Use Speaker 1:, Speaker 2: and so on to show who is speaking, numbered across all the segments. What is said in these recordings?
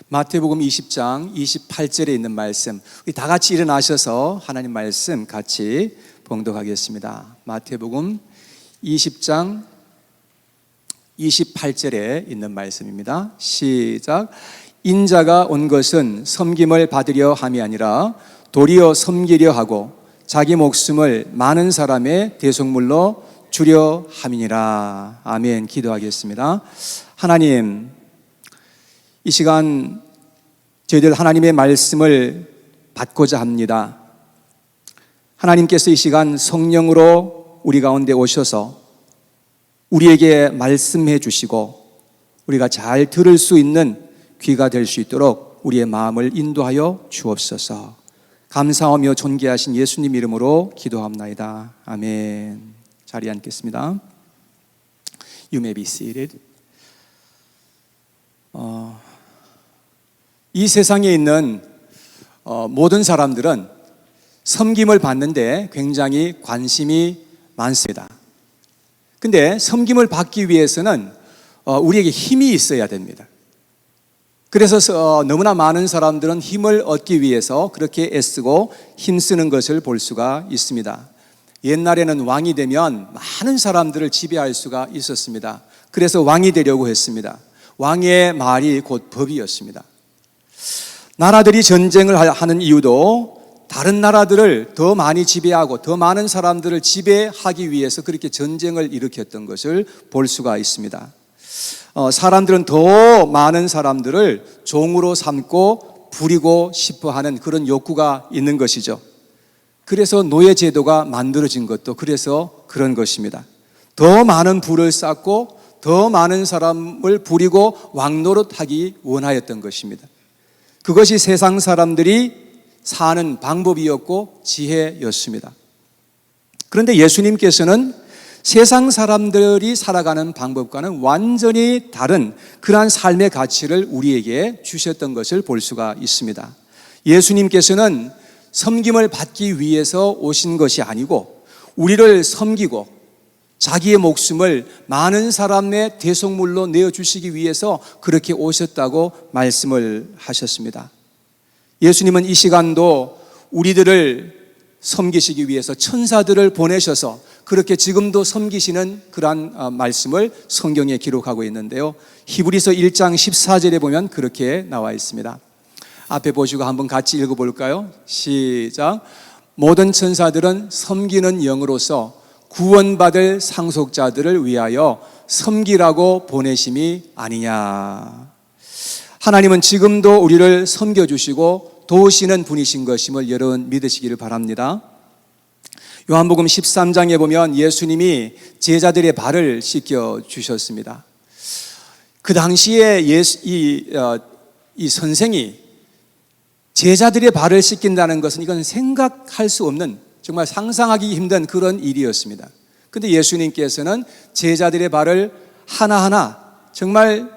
Speaker 1: 마태복음 20장 28절에 있는 말씀, 우리 다 같이 일어나셔서 하나님 말씀 같이 봉독하겠습니다. 마태복음 20장 28절에 있는 말씀입니다. 시작. 인자가 온 것은 섬김을 받으려 함이 아니라 도리어 섬기려 하고 자기 목숨을 많은 사람의 대속물로 주려 함이니라. 아멘. 기도하겠습니다. 하나님, 이 시간 저희들 하나님의 말씀을 받고자 합니다. 하나님께서 이 시간 성령으로 우리 가운데 오셔서 우리에게 말씀해 주시고 우리가 잘 들을 수 있는 귀가 될 수 있도록 우리의 마음을 인도하여 주옵소서. 감사하며 존귀하신 예수님 이름으로 기도합나이다. 아멘. 자리에 앉겠습니다. You may be seated. 이 세상에 있는 모든 사람들은 섬김을 받는데 굉장히 관심이 많습니다. 근데 섬김을 받기 위해서는 우리에게 힘이 있어야 됩니다. 그래서 너무나 많은 사람들은 힘을 얻기 위해서 그렇게 애쓰고 힘쓰는 것을 볼 수가 있습니다. 옛날에는 왕이 되면 많은 사람들을 지배할 수가 있었습니다. 그래서 왕이 되려고 했습니다. 왕의 말이 곧 법이었습니다. 나라들이 전쟁을 하는 이유도 다른 나라들을 더 많이 지배하고 더 많은 사람들을 지배하기 위해서 그렇게 전쟁을 일으켰던 것을 볼 수가 있습니다. 사람들은 더 많은 사람들을 종으로 삼고 부리고 싶어 하는 그런 욕구가 있는 것이죠. 그래서 노예제도가 만들어진 것도 그래서 그런 것입니다. 더 많은 부를 쌓고 더 많은 사람을 부리고 왕노릇하기 원하였던 것입니다. 그것이 세상 사람들이 사는 방법이었고 지혜였습니다. 그런데 예수님께서는 세상 사람들이 살아가는 방법과는 완전히 다른 그러한 삶의 가치를 우리에게 주셨던 것을 볼 수가 있습니다. 예수님께서는 섬김을 받기 위해서 오신 것이 아니고 우리를 섬기고 자기의 목숨을 많은 사람의 대속물로 내어주시기 위해서 그렇게 오셨다고 말씀을 하셨습니다. 예수님은 이 시간도 우리들을 섬기시기 위해서 천사들을 보내셔서 그렇게 지금도 섬기시는 그러한 말씀을 성경에 기록하고 있는데요. 히브리서 1장 14절에 보면 그렇게 나와 있습니다. 앞에 보시고 한번 같이 읽어볼까요? 시작. 모든 천사들은 섬기는 영으로서 구원받을 상속자들을 위하여 섬기라고 보내심이 아니냐. 하나님은 지금도 우리를 섬겨주시고 도우시는 분이신 것임을 여러분 믿으시기를 바랍니다. 요한복음 13장에 보면 예수님이 제자들의 발을 씻겨 주셨습니다. 그 당시에 이 선생이 제자들의 발을 씻긴다는 것은 이건 생각할 수 없는 정말 상상하기 힘든 그런 일이었습니다. 그런데 예수님께서는 제자들의 발을 하나하나 정말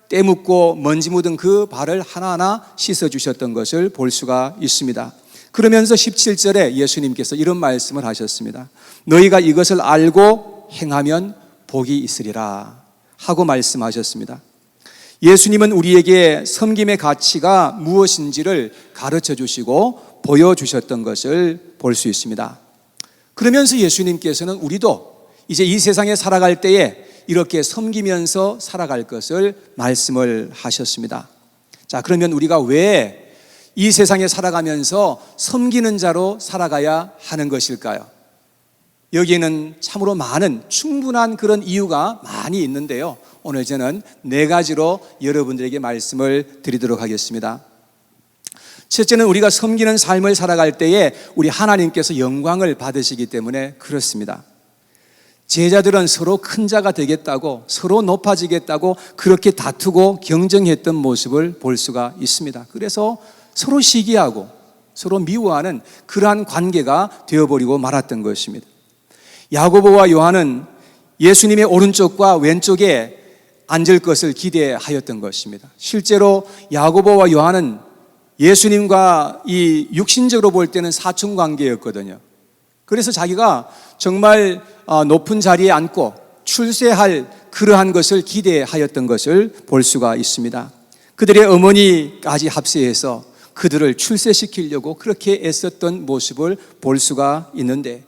Speaker 1: 때 묻고 먼지 묻은 그 발을 하나하나 씻어주셨던 것을 볼 수가 있습니다. 그러면서 17절에 예수님께서 이런 말씀을 하셨습니다. 너희가 이것을 알고 행하면 복이 있으리라 하고 말씀하셨습니다. 예수님은 우리에게 섬김의 가치가 무엇인지를 가르쳐 주시고 보여주셨던 것을 볼 수 있습니다. 그러면서 예수님께서는 우리도 이제 이 세상에 살아갈 때에 이렇게 섬기면서 살아갈 것을 말씀을 하셨습니다. 자, 그러면 우리가 왜 이 세상에 살아가면서 섬기는 자로 살아가야 하는 것일까요? 여기에는 참으로 많은 충분한 그런 이유가 많이 있는데요. 오늘 저는 4가지로 여러분들에게 말씀을 드리도록 하겠습니다. 첫째는 우리가 섬기는 삶을 살아갈 때에 우리 하나님께서 영광을 받으시기 때문에 그렇습니다. 제자들은 서로 큰 자가 되겠다고 서로 높아지겠다고 그렇게 다투고 경쟁했던 모습을 볼 수가 있습니다. 그래서 서로 시기하고 서로 미워하는 그러한 관계가 되어버리고 말았던 것입니다. 야고보와 요한은 예수님의 오른쪽과 왼쪽에 앉을 것을 기대하였던 것입니다. 실제로 야고보와 요한은 예수님과 이 육신적으로 볼 때는 사촌 관계였거든요. 그래서 자기가 정말 높은 자리에 앉고 출세할 그러한 것을 기대하였던 것을 볼 수가 있습니다. 그들의 어머니까지 합세해서 그들을 출세시키려고 그렇게 애썼던 모습을 볼 수가 있는데,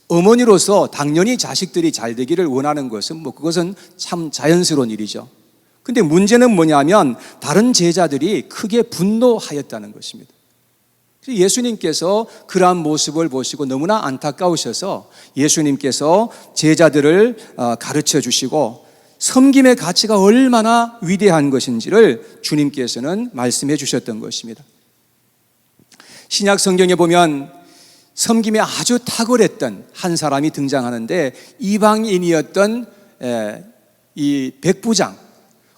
Speaker 1: 어머니로서 당연히 자식들이 잘 되기를 원하는 것은 그것은 참 자연스러운 일이죠. 근데 문제는 뭐냐면 다른 제자들이 크게 분노하였다는 것입니다. 예수님께서 그러한 모습을 보시고 너무나 안타까우셔서 예수님께서 제자들을 가르쳐 주시고 섬김의 가치가 얼마나 위대한 것인지를 주님께서는 말씀해 주셨던 것입니다. 신약 성경에 보면 섬김에 아주 탁월했던 한 사람이 등장하는데, 이방인이었던 이 백부장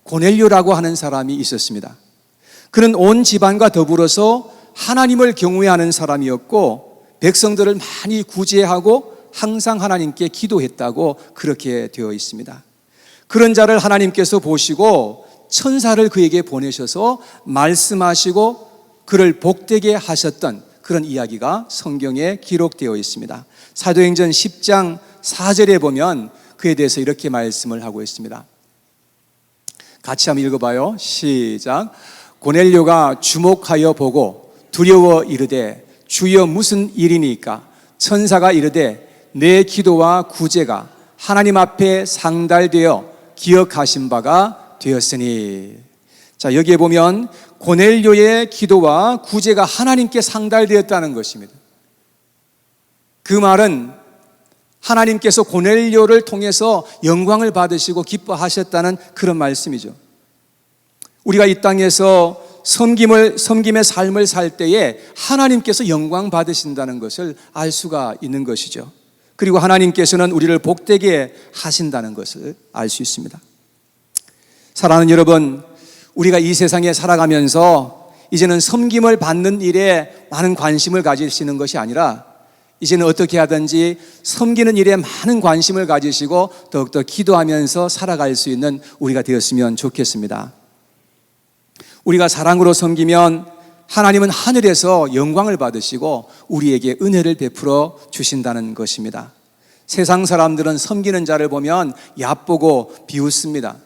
Speaker 1: 고넬료라고 하는 사람이 있었습니다. 그는 온 집안과 더불어서 하나님을 경외하는 사람이었고 백성들을 많이 구제하고 항상 하나님께 기도했다고 그렇게 되어 있습니다. 그런 자를 하나님께서 보시고 천사를 그에게 보내셔서 말씀하시고 그를 복되게 하셨던 그런 이야기가 성경에 기록되어 있습니다. 사도행전 10장 4절에 보면 그에 대해서 이렇게 말씀을 하고 있습니다. 같이 한번 읽어봐요. 시작. 고넬료가 주목하여 보고 두려워 이르되 주여 무슨 일이니까? 천사가 이르되 내 기도와 구제가 하나님 앞에 상달되어 기억하신 바가 되었으니. 자, 여기에 보면 고넬료의 기도와 구제가 하나님께 상달되었다는 것입니다. 그 말은 하나님께서 고넬료를 통해서 영광을 받으시고 기뻐하셨다는 그런 말씀이죠. 우리가 이 땅에서 섬김의 삶을 살 때에 하나님께서 영광 받으신다는 것을 알 수가 있는 것이죠. 그리고 하나님께서는 우리를 복되게 하신다는 것을 알 수 있습니다. 사랑하는 여러분, 우리가 이 세상에 살아가면서 이제는 섬김을 받는 일에 많은 관심을 가지시는 것이 아니라 이제는 어떻게 하든지 섬기는 일에 많은 관심을 가지시고 더욱더 기도하면서 살아갈 수 있는 우리가 되었으면 좋겠습니다. 우리가 사랑으로 섬기면 하나님은 하늘에서 영광을 받으시고 우리에게 은혜를 베풀어 주신다는 것입니다. 세상 사람들은 섬기는 자를 보면 얕보고 비웃습니다.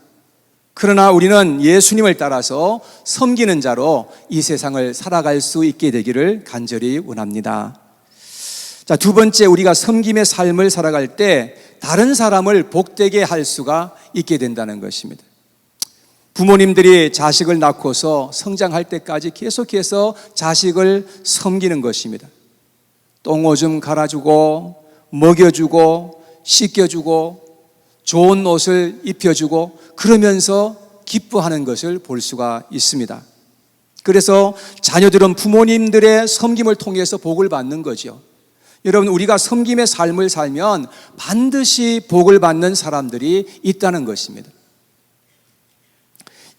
Speaker 1: 그러나 우리는 예수님을 따라서 섬기는 자로 이 세상을 살아갈 수 있게 되기를 간절히 원합니다. 자, 두 번째, 우리가 섬김의 삶을 살아갈 때 다른 사람을 복되게 할 수가 있게 된다는 것입니다. 부모님들이 자식을 낳고서 성장할 때까지 계속해서 자식을 섬기는 것입니다. 똥오줌 갈아주고 먹여주고 씻겨주고 좋은 옷을 입혀주고 그러면서 기뻐하는 것을 볼 수가 있습니다. 그래서 자녀들은 부모님들의 섬김을 통해서 복을 받는 거죠. 여러분, 우리가 섬김의 삶을 살면 반드시 복을 받는 사람들이 있다는 것입니다.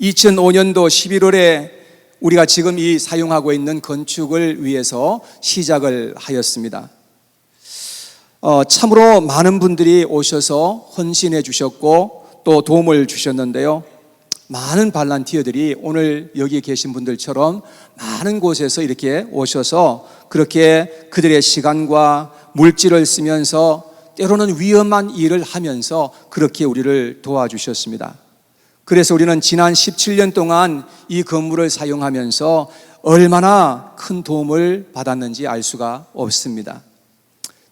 Speaker 1: 2005년도 11월에 우리가 지금 이 사용하고 있는 건축을 위해서 시작을 하였습니다. 참으로 많은 분들이 오셔서 헌신해 주셨고 또 도움을 주셨는데요. 많은 발란티어들이 오늘 여기 계신 분들처럼 많은 곳에서 이렇게 오셔서 그렇게 그들의 시간과 물질을 쓰면서 때로는 위험한 일을 하면서 그렇게 우리를 도와주셨습니다. 그래서 우리는 지난 17년 동안 이 건물을 사용하면서 얼마나 큰 도움을 받았는지 알 수가 없습니다.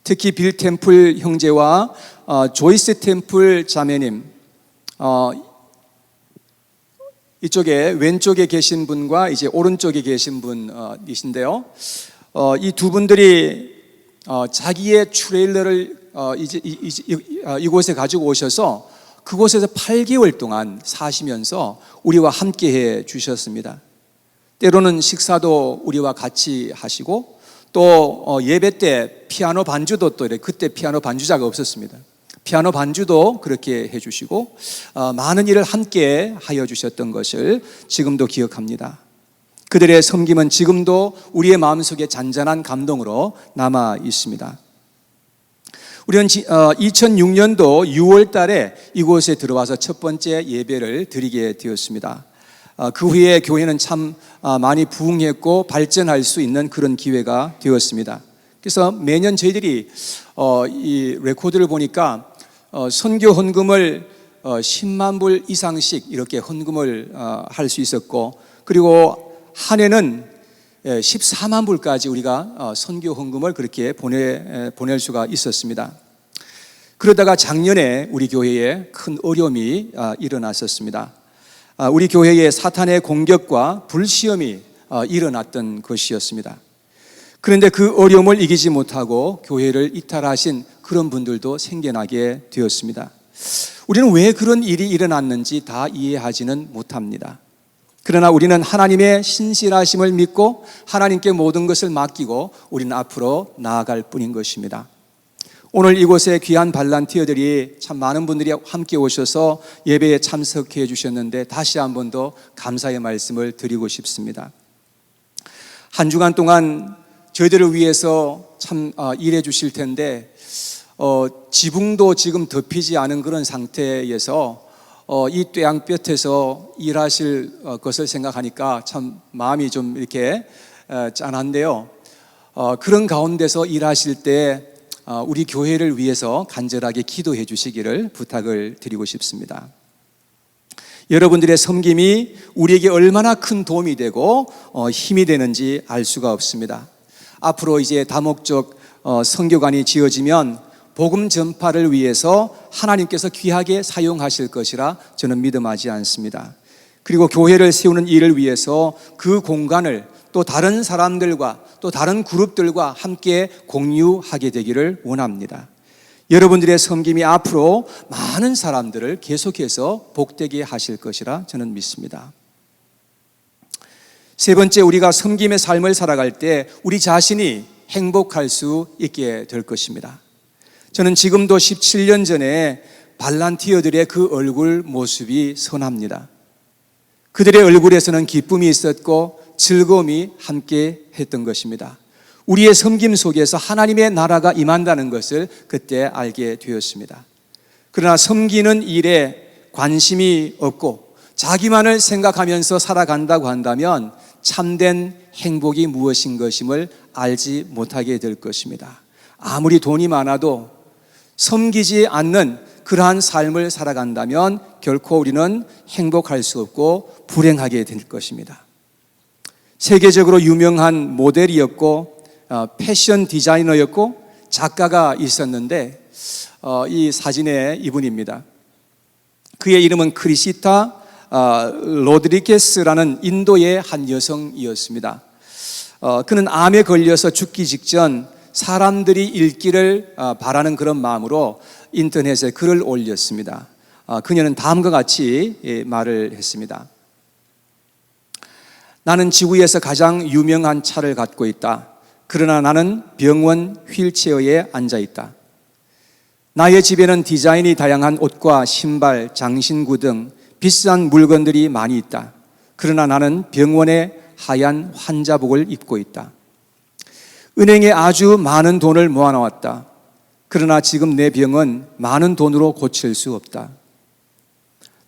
Speaker 1: 특히 빌 템플 형제와 조이스 템플 자매님, 이쪽에 왼쪽에 계신 분과 이제 오른쪽에 계신 분이신데요. 이 두 분들이 자기의 트레일러를 이곳에 가지고 오셔서 그곳에서 8개월 동안 사시면서 우리와 함께 해 주셨습니다. 때로는 식사도 우리와 같이 하시고 또 예배 때 피아노 반주도 또 그때 피아노 반주자가 없었습니다. 피아노 반주도 그렇게 해주시고 많은 일을 함께 하여 주셨던 것을 지금도 기억합니다. 그들의 섬김은 지금도 우리의 마음속에 잔잔한 감동으로 남아 있습니다. 우리는 2006년도 6월 달에 이곳에 들어와서 첫 번째 예배를 드리게 되었습니다. 그 후에 교회는 참 많이 부흥했고 발전할 수 있는 그런 기회가 되었습니다. 그래서 매년 저희들이 이 레코드를 보니까 선교 헌금을 10만 불 이상씩 이렇게 헌금을 할 수 있었고, 그리고 한 해는 14만 불까지 우리가 선교 헌금을 그렇게 보낼 수가 있었습니다. 그러다가 작년에 우리 교회에 큰 어려움이 일어났었습니다. 우리 교회에 사탄의 공격과 불시험이 일어났던 것이었습니다. 그런데 그 어려움을 이기지 못하고 교회를 이탈하신 그런 분들도 생겨나게 되었습니다. 우리는 왜 그런 일이 일어났는지 다 이해하지는 못합니다. 그러나 우리는 하나님의 신실하심을 믿고 하나님께 모든 것을 맡기고 우리는 앞으로 나아갈 뿐인 것입니다. 오늘 이곳에 귀한 발란티어들이 참 많은 분들이 함께 오셔서 예배에 참석해 주셨는데 다시 한 번 더 감사의 말씀을 드리고 싶습니다. 한 주간 동안 저희들을 위해서 참 일해 주실 텐데 지붕도 지금 덮이지 않은 그런 상태에서 이 뙤양볕에서 일하실 것을 생각하니까 참 마음이 좀 이렇게 짠한데요. 그런 가운데서 일하실 때 우리 교회를 위해서 간절하게 기도해 주시기를 부탁을 드리고 싶습니다. 여러분들의 섬김이 우리에게 얼마나 큰 도움이 되고 힘이 되는지 알 수가 없습니다. 앞으로 이제 다목적 선교관이 지어지면 복음 전파를 위해서 하나님께서 귀하게 사용하실 것이라 저는 믿음하지 않습니다. 그리고 교회를 세우는 일을 위해서 그 공간을 또 다른 사람들과 또 다른 그룹들과 함께 공유하게 되기를 원합니다. 여러분들의 섬김이 앞으로 많은 사람들을 계속해서 복되게 하실 것이라 저는 믿습니다. 세 번째, 우리가 섬김의 삶을 살아갈 때 우리 자신이 행복할 수 있게 될 것입니다. 저는 지금도 17년 전에 발란티어들의 그 얼굴 모습이 선합니다. 그들의 얼굴에서는 기쁨이 있었고 즐거움이 함께 했던 것입니다. 우리의 섬김 속에서 하나님의 나라가 임한다는 것을 그때 알게 되었습니다. 그러나 섬기는 일에 관심이 없고 자기만을 생각하면서 살아간다고 한다면 참된 행복이 무엇인 것임을 알지 못하게 될 것입니다. 아무리 돈이 많아도 섬기지 않는 그러한 삶을 살아간다면 결코 우리는 행복할 수 없고 불행하게 될 것입니다. 세계적으로 유명한 모델이었고 패션 디자이너였고 작가가 있었는데 이 사진의 이분입니다. 그의 이름은 크리시타 로드리게스라는 인도의 한 여성이었습니다. 그는 암에 걸려서 죽기 직전 사람들이 읽기를 바라는 그런 마음으로 인터넷에 글을 올렸습니다. 그녀는 다음과 같이 말을 했습니다. 나는 지구에서 가장 유명한 차를 갖고 있다. 그러나 나는 병원 휠체어에 앉아 있다. 나의 집에는 디자인이 다양한 옷과 신발, 장신구 등 비싼 물건들이 많이 있다. 그러나 나는 병원에 하얀 환자복을 입고 있다. 은행에 아주 많은 돈을 모아놓았다. 그러나 지금 내 병은 많은 돈으로 고칠 수 없다.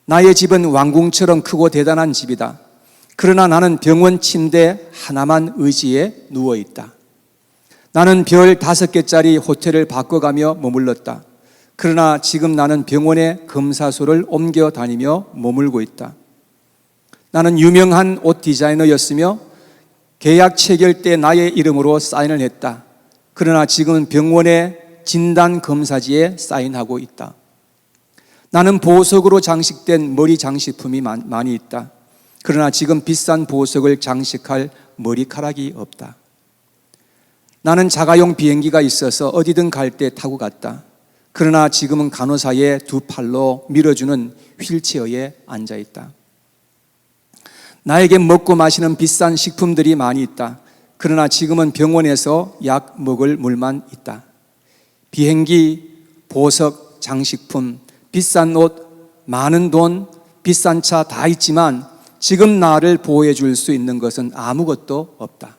Speaker 1: 나의 집은 왕궁처럼 크고 대단한 집이다. 그러나 나는 병원 침대 하나만 의지해 누워있다. 나는 별 5개짜리 호텔을 바꿔가며 머물렀다. 그러나 지금 나는 병원의 검사소를 옮겨 다니며 머물고 있다. 나는 유명한 옷 디자이너였으며 계약 체결 때 나의 이름으로 사인을 했다. 그러나 지금은 병원의 진단검사지에 사인하고 있다. 나는 보석으로 장식된 머리 장식품이 많이 있다. 그러나 지금 비싼 보석을 장식할 머리카락이 없다. 나는 자가용 비행기가 있어서 어디든 갈 때 타고 갔다. 그러나 지금은 간호사의 두 팔로 밀어주는 휠체어에 앉아 있다. 나에게 먹고 마시는 비싼 식품들이 많이 있다. 그러나 지금은 병원에서 약 먹을 물만 있다. 비행기, 보석, 장식품, 비싼 옷, 많은 돈, 비싼 차 다 있지만 지금 나를 보호해 줄 수 있는 것은 아무것도 없다.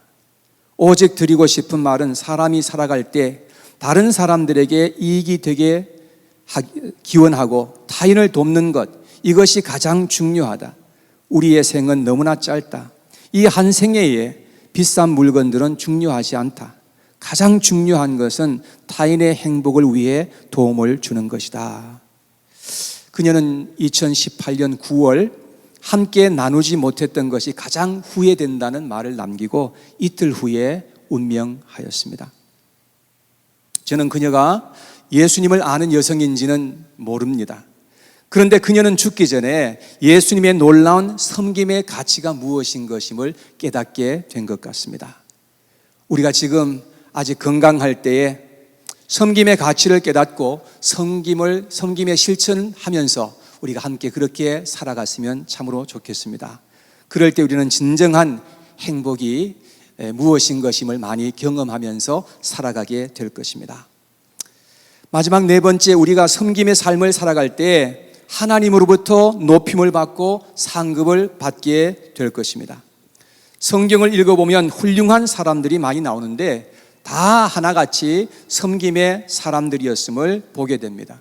Speaker 1: 오직 드리고 싶은 말은 사람이 살아갈 때 다른 사람들에게 이익이 되게 기원하고 타인을 돕는 것, 이것이 가장 중요하다. 우리의 생은 너무나 짧다. 이 한 생애에 비싼 물건들은 중요하지 않다. 가장 중요한 것은 타인의 행복을 위해 도움을 주는 것이다. 그녀는 2018년 9월 함께 나누지 못했던 것이 가장 후회된다는 말을 남기고 이틀 후에 운명하였습니다. 저는 그녀가 예수님을 아는 여성인지는 모릅니다. 그런데 그녀는 죽기 전에 예수님의 놀라운 섬김의 가치가 무엇인 것임을 깨닫게 된 것 같습니다. 우리가 지금 아직 건강할 때에 섬김의 가치를 깨닫고 섬김의 실천하면서 우리가 함께 그렇게 살아갔으면 참으로 좋겠습니다. 그럴 때 우리는 진정한 행복이 무엇인 것임을 많이 경험하면서 살아가게 될 것입니다. 마지막 네 번째, 우리가 섬김의 삶을 살아갈 때 하나님으로부터 높임을 받고 상급을 받게 될 것입니다. 성경을 읽어보면 훌륭한 사람들이 많이 나오는데 다 하나같이 섬김의 사람들이었음을 보게 됩니다.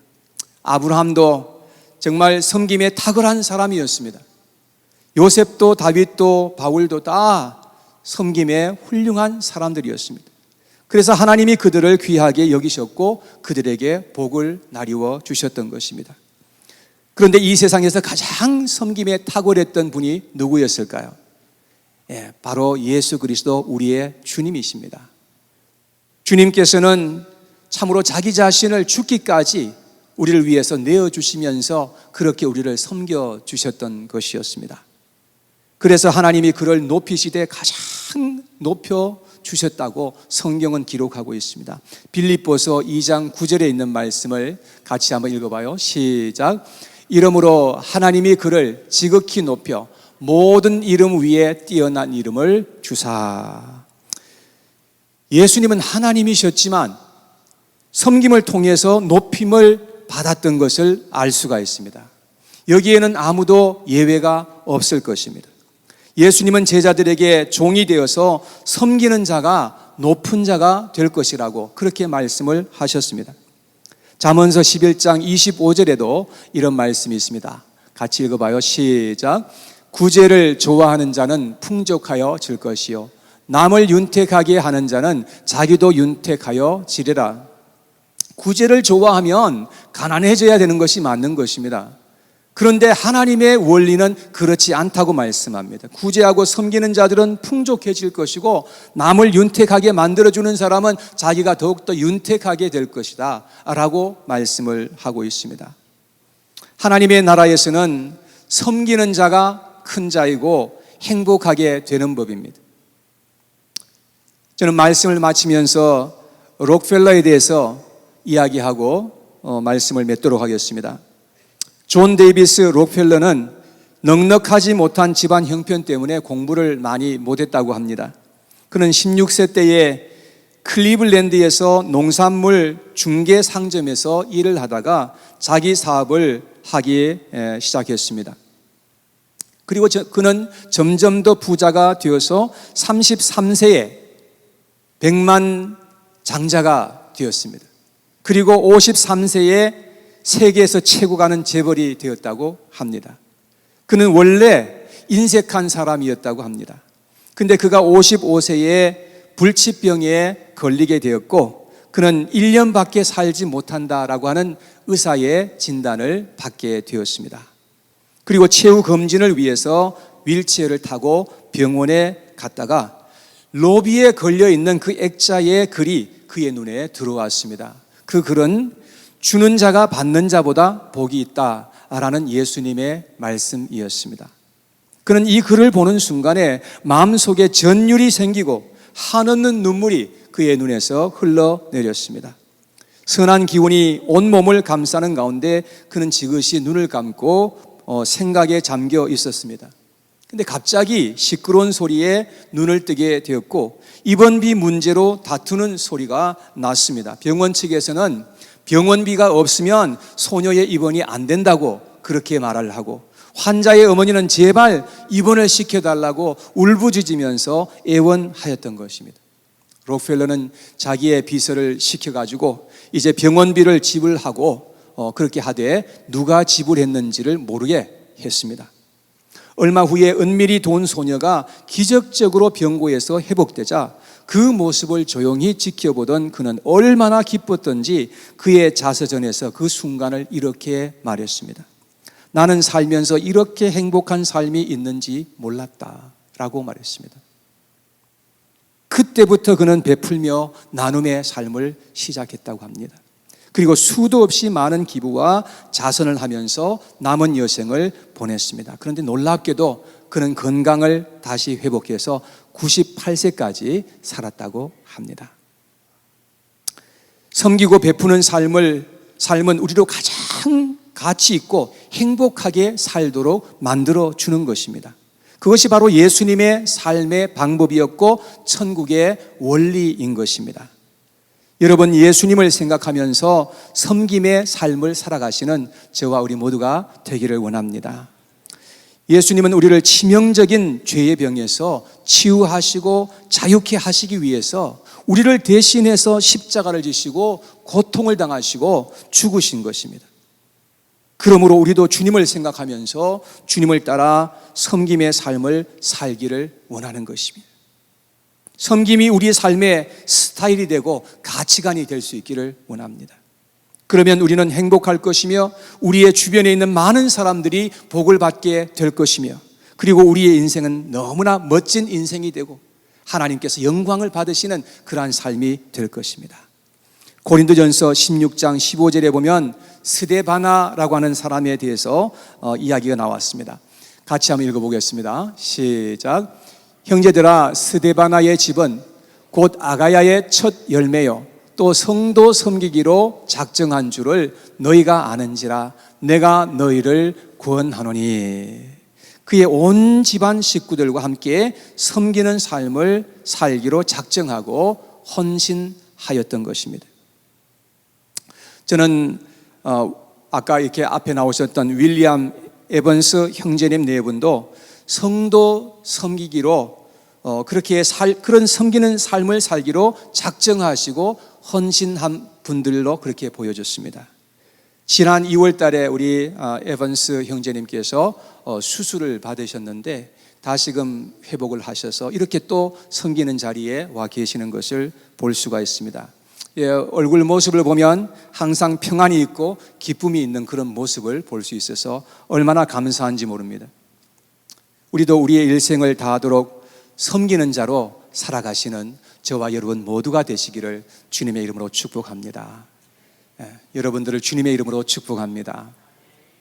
Speaker 1: 아브라함도 정말 섬김에 탁월한 사람이었습니다. 요셉도 다윗도 바울도 다 섬김에 훌륭한 사람들이었습니다. 그래서 하나님이 그들을 귀하게 여기셨고 그들에게 복을 나누어 주셨던 것입니다. 그런데 이 세상에서 가장 섬김에 탁월했던 분이 누구였을까요? 바로 예수 그리스도 우리의 주님이십니다. 주님께서는 참으로 자기 자신을 죽기까지 우리를 위해서 내어주시면서 그렇게 우리를 섬겨주셨던 것이었습니다. 그래서 하나님이 그를 높이시되 가장 높여주셨다고 성경은 기록하고 있습니다. 빌립보서 2장 9절에 있는 말씀을 같이 한번 읽어봐요. 시작. 이러므로 하나님이 그를 지극히 높여 모든 이름 위에 뛰어난 이름을 주사. 예수님은 하나님이셨지만 섬김을 통해서 높임을 받았던 것을 알 수가 있습니다. 여기에는 아무도 예외가 없을 것입니다. 예수님은 제자들에게 종이 되어서 섬기는 자가 높은 자가 될 것이라고 그렇게 말씀을 하셨습니다. 잠언서 11장 25절에도 이런 말씀이 있습니다. 같이 읽어봐요. 시작. 구제를 좋아하는 자는 풍족하여 질 것이요 남을 윤택하게 하는 자는 자기도 윤택하여 지리라. 구제를 좋아하면 가난해져야 되는 것이 맞는 것입니다. 그런데 하나님의 원리는 그렇지 않다고 말씀합니다. 구제하고 섬기는 자들은 풍족해질 것이고 남을 윤택하게 만들어주는 사람은 자기가 더욱더 윤택하게 될 것이다 라고 말씀을 하고 있습니다. 하나님의 나라에서는 섬기는 자가 큰 자이고 행복하게 되는 법입니다. 저는 말씀을 마치면서 록펠러에 대해서 이야기하고 말씀을 맺도록 하겠습니다. 존 데이비스 록펠러는 넉넉하지 못한 집안 형편 때문에 공부를 많이 못했다고 합니다. 그는 16세 때에 클리블랜드에서 농산물 중개 상점에서 일을 하다가 자기 사업을 하기 시작했습니다. 그리고 그는 점점 더 부자가 되어서 33세에 100만 장자가 되었습니다. 그리고 53세에 세계에서 최고 가는 재벌이 되었다고 합니다. 그는 원래 인색한 사람이었다고 합니다. 근데 그가 55세에 불치병에 걸리게 되었고 그는 1년밖에 살지 못한다라고 하는 의사의 진단을 받게 되었습니다. 그리고 최후 검진을 위해서 휠체어를 타고 병원에 갔다가 로비에 걸려있는 그 액자의 글이 그의 눈에 들어왔습니다. 그 글은 주는 자가 받는 자보다 복이 있다라는 예수님의 말씀이었습니다. 그는 이 글을 보는 순간에 마음속에 전율이 생기고 한없는 눈물이 그의 눈에서 흘러내렸습니다. 선한 기운이 온몸을 감싸는 가운데 그는 지그시 눈을 감고 생각에 잠겨 있었습니다. 근데 갑자기 시끄러운 소리에 눈을 뜨게 되었고 입원비 문제로 다투는 소리가 났습니다. 병원 측에서는 병원비가 없으면 소녀의 입원이 안 된다고 그렇게 말을 하고 환자의 어머니는 제발 입원을 시켜달라고 울부짖으면서 애원하였던 것입니다. 록펠러는 자기의 비서를 시켜가지고 이제 병원비를 지불하고 그렇게 하되 누가 지불했는지를 모르게 했습니다. 얼마 후에 은밀히 돈 소녀가 기적적으로 병고에서 회복되자 그 모습을 조용히 지켜보던 그는 얼마나 기뻤던지 그의 자서전에서 그 순간을 이렇게 말했습니다. 나는 살면서 이렇게 행복한 삶이 있는지 몰랐다라고 말했습니다. 그때부터 그는 베풀며 나눔의 삶을 시작했다고 합니다. 그리고 수도 없이 많은 기부와 자선을 하면서 남은 여생을 보냈습니다. 그런데 놀랍게도 그는 건강을 다시 회복해서 98세까지 살았다고 합니다. 섬기고 베푸는 삶은 우리로 가장 가치 있고 행복하게 살도록 만들어 주는 것입니다. 그것이 바로 예수님의 삶의 방법이었고 천국의 원리인 것입니다. 여러분, 예수님을 생각하면서 섬김의 삶을 살아가시는 저와 우리 모두가 되기를 원합니다. 예수님은 우리를 치명적인 죄의 병에서 치유하시고 자유케 하시기 위해서 우리를 대신해서 십자가를 지시고 고통을 당하시고 죽으신 것입니다. 그러므로 우리도 주님을 생각하면서 주님을 따라 섬김의 삶을 살기를 원하는 것입니다. 섬김이 우리의 삶의 스타일이 되고 가치관이 될 수 있기를 원합니다. 그러면 우리는 행복할 것이며 우리의 주변에 있는 많은 사람들이 복을 받게 될 것이며 그리고 우리의 인생은 너무나 멋진 인생이 되고 하나님께서 영광을 받으시는 그러한 삶이 될 것입니다. 고린도전서 16장 15절에 보면 스데바나라고 하는 사람에 대해서 이야기가 나왔습니다. 같이 한번 읽어보겠습니다. 시작. 형제들아, 스데바나의 집은 곧 아가야의 첫 열매요 또 성도 섬기기로 작정한 줄을 너희가 아는지라 내가 너희를 구원하노니. 그의 온 집안 식구들과 함께 섬기는 삶을 살기로 작정하고 헌신하였던 것입니다. 저는 아까 이렇게 앞에 나오셨던 윌리엄 에번스 형제님 네 분도 성도 섬기기로 그렇게 그런 섬기는 삶을 살기로 작정하시고 헌신한 분들로 그렇게 보여졌습니다. 지난 2월 달에 우리 에번스 형제님께서 수술을 받으셨는데 다시금 회복을 하셔서 이렇게 또 섬기는 자리에 와 계시는 것을 볼 수가 있습니다. 얼굴 모습을 보면 항상 평안이 있고 기쁨이 있는 그런 모습을 볼 수 있어서 얼마나 감사한지 모릅니다. 우리도 우리의 일생을 다하도록 섬기는 자로 살아가시는 저와 여러분 모두가 되시기를 주님의 이름으로 축복합니다. 여러분들을 주님의 이름으로 축복합니다.